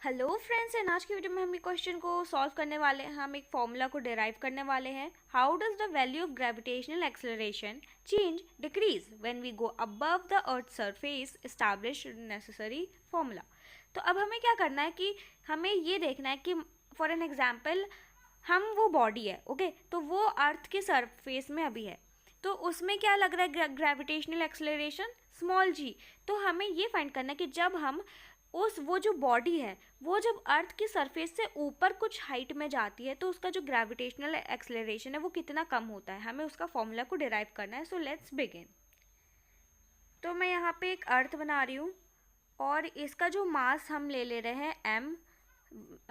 Hello friends and आज की video में हम एक क्वेश्चन को सॉल्व करने वाले हैं। हम एक फॉर्मूला को डिराइव करने वाले हैं। How does the value of gravitational acceleration change decrease when we go above the earth surface establish necessary formula. तो अब हमें क्या करना है कि हमें ये देखना है कि फॉर एन एग्जाम्पल हम वो बॉडी है, ओके, तो वो अर्थ के सरफेस में अभी है, तो उसमें क्या लग रहा है ग्रेविटेशनल एक्सेलरेशन स्मॉल जी। तो हमें ये फाइंड करना है कि जब हम वो जो बॉडी है वो जब अर्थ की सरफेस से ऊपर कुछ हाइट में जाती है तो उसका जो ग्रेविटेशनल एक्सेलरेशन है वो कितना कम होता है। हमें उसका फॉर्मूला को डिराइव करना है। So let's begin. तो मैं यहाँ पे एक अर्थ बना रही हूँ और इसका जो मास हम ले रहे हैं एम,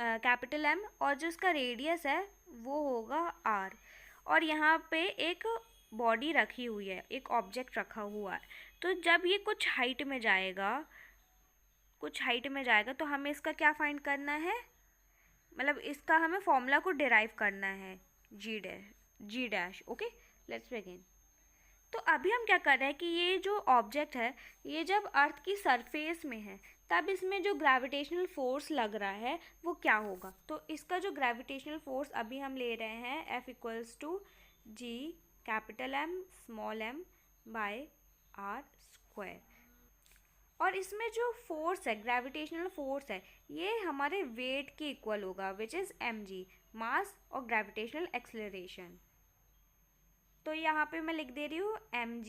कैपिटल एम, और जो इसका रेडियस है वो होगा आर। और यहाँ पे एक बॉडी रखी हुई है, एक ऑब्जेक्ट रखा हुआ है। तो जब ये कुछ हाइट में जाएगा तो हमें इसका क्या फाइंड करना है, मतलब इसका हमें फॉर्मूला को डिराइव करना है g dash. Okay, let's begin. तो अभी हम क्या कर रहे हैं कि ये जो ऑब्जेक्ट है ये जब अर्थ की सरफेस में है तब इसमें जो ग्रेविटेशनल फोर्स लग रहा है वो क्या होगा। तो इसका जो ग्रेविटेशनल फोर्स अभी हम ले रहे हैं F equals to G capital M small m by R square. और इसमें जो फोर्स है, ग्रेविटेशनल फोर्स है, ये हमारे वेट के इक्वल होगा, विच इज़ mg, मास और ग्रेविटेशनल एक्सेलरेशन। तो यहाँ पे मैं लिख दे रही हूँ mg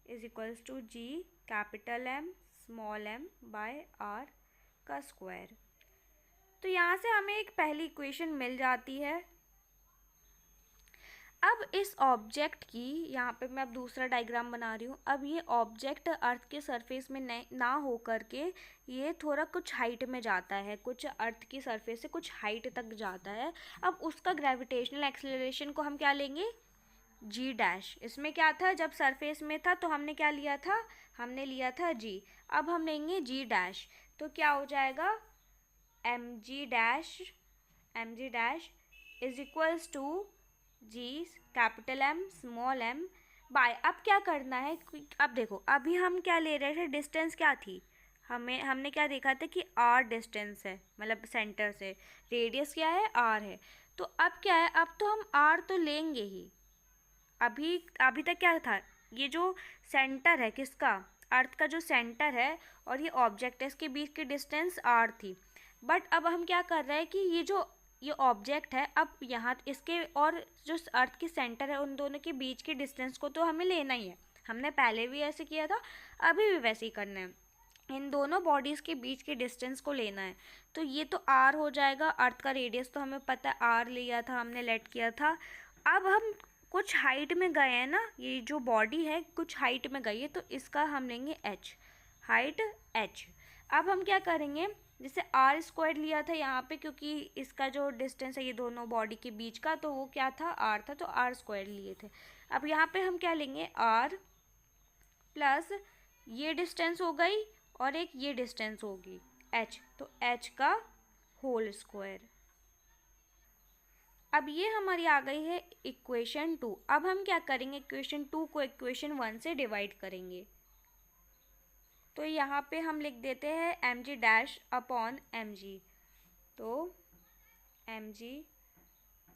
is equals to G capital M small m by R का स्क्वायर। तो यहाँ से हमें एक पहली इक्वेशन मिल जाती है। अब इस ऑब्जेक्ट की, यहाँ पे मैं अब दूसरा डायग्राम बना रही हूँ। अब ये ऑब्जेक्ट अर्थ के सरफेस में ना हो करके ये थोड़ा कुछ हाइट में जाता है, कुछ अर्थ की सरफेस से कुछ हाइट तक जाता है। अब उसका ग्रेविटेशनल एक्सेलरेशन को हम क्या लेंगे, जी डैश। इसमें क्या था, जब सरफेस में था तो हमने क्या लिया था, हमने लिया था जी। अब हम लेंगे जी डैश, तो क्या हो जाएगा m g dash is equals to G capital M small m by. अब क्या करना है, अब देखो अभी हम क्या ले रहे थे, डिस्टेंस क्या थी, हमने क्या देखा था कि आर डिस्टेंस है, मतलब सेंटर से। रेडियस क्या है, आर है। तो अब क्या है, अब तो हम आर तो लेंगे ही। अभी तक क्या था, ये जो सेंटर है किसका, अर्थ का जो सेंटर है और ये ऑब्जेक्ट है, इसके बीच की डिस्टेंस आर थी। बट अब हम क्या कर रहे हैं कि ये ऑब्जेक्ट है, अब यहाँ इसके और जो अर्थ की सेंटर है उन दोनों के बीच की डिस्टेंस को तो हमें लेना ही है। हमने पहले भी ऐसे किया था, अभी भी वैसे ही करना है। इन दोनों बॉडीज़ के बीच के डिस्टेंस को लेना है। तो ये तो आर हो जाएगा, अर्थ का रेडियस तो हमें पता है, आर लिया था हमने, लेट किया था। अब हम कुछ हाइट में गए हैं ना, ये जो बॉडी है कुछ हाइट में गई है, तो इसका हम लेंगे एच, हाइट एच। अब हम क्या करेंगे, जैसे आर स्क्वायर लिया था यहाँ पे, क्योंकि इसका जो डिस्टेंस है ये दोनों बॉडी के बीच का, तो वो क्या था, आर था, तो आर स्क्वायर लिए थे। अब यहाँ पे हम क्या लेंगे, आर प्लस ये डिस्टेंस हो गई और एक ये डिस्टेंस होगी एच, तो एच का होल स्क्वायर। अब ये हमारी आ गई है इक्वेशन 2। अब हम क्या करेंगे, इक्वेशन 2 को इक्वेशन 1 से डिवाइड करेंगे। तो यहाँ पे हम लिख देते हैं m g dash upon m g, तो m g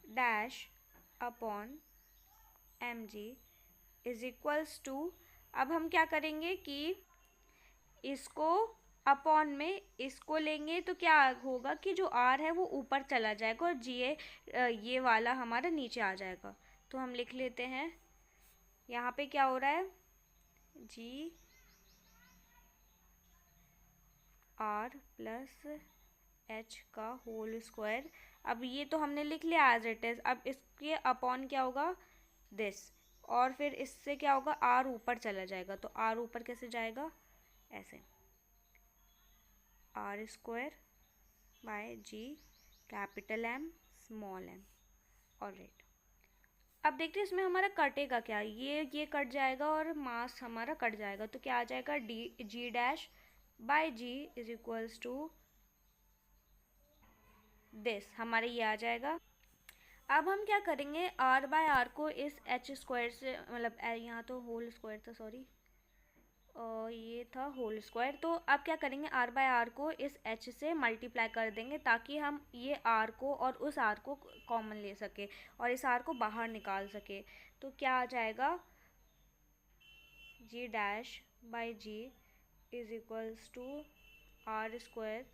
dash upon m g is equals to, अब हम क्या करेंगे कि इसको अपॉन में इसको लेंगे तो क्या होगा कि जो आर है वो ऊपर चला जाएगा और ये वाला हमारा नीचे आ जाएगा। तो हम लिख लेते हैं, यहाँ पे क्या हो रहा है, जी आर प्लस एच का होल स्क्वायर। अब ये तो हमने लिख लिया एज इट इज़। अब इसके अपॉन क्या होगा, दिस, और फिर इससे क्या होगा, आर ऊपर चला जाएगा। तो आर ऊपर कैसे जाएगा, ऐसे, R square by G capital M small m. Alright, अब देखते हैं इसमें हमारा कटेगा क्या, ये कट जाएगा और मास हमारा कट जाएगा। तो क्या आ जाएगा, d g dash by g is equals to this, हमारे ये आ जाएगा। अब हम क्या करेंगे, आर बाय आर को इस एच स्क्वायर से, मतलब यहाँ तो होल स्क्वायर था, सॉरी, ये था होल स्क्वायर। तो अब क्या करेंगे, आर बाय आर को इस एच से मल्टीप्लाई कर देंगे ताकि हम ये आर को और उस आर को कॉमन ले सके और इस आर को बाहर निकाल सके। तो क्या आ जाएगा, g dash by g is equals to r square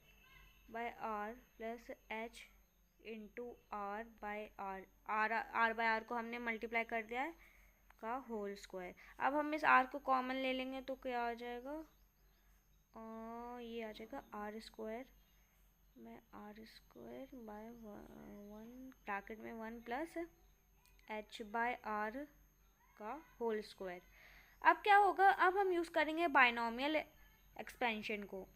by r plus h into r by r. R by r को हमने मल्टीप्लाई कर दिया है का होल स्क्वायर। अब हम इस आर को कॉमन ले लेंगे तो क्या आ जाएगा, ये आ जाएगा R square by R square by 1 bracket में 1 प्लस एच बाय आर का होल स्क्वायर। अब क्या होगा, अब हम यूज़ करेंगे बायनॉमियल एक्सपेंशन को।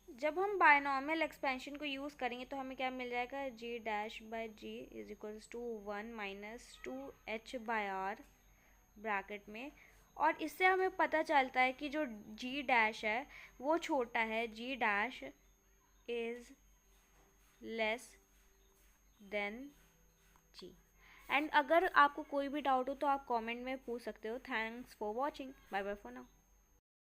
जब हम बायनॉमियल एक्सपेंशन को यूज़ करेंगे तो हमें क्या मिल जाएगा, g dash by g is equals to 1 minus 2h by r bracket में। और इससे हमें पता चलता है कि जो जी डैश है वो छोटा है, g dash is less than g. And अगर आपको कोई भी डाउट हो तो आप कमेंट में पूछ सकते हो। Thanks for watching, bye bye for now.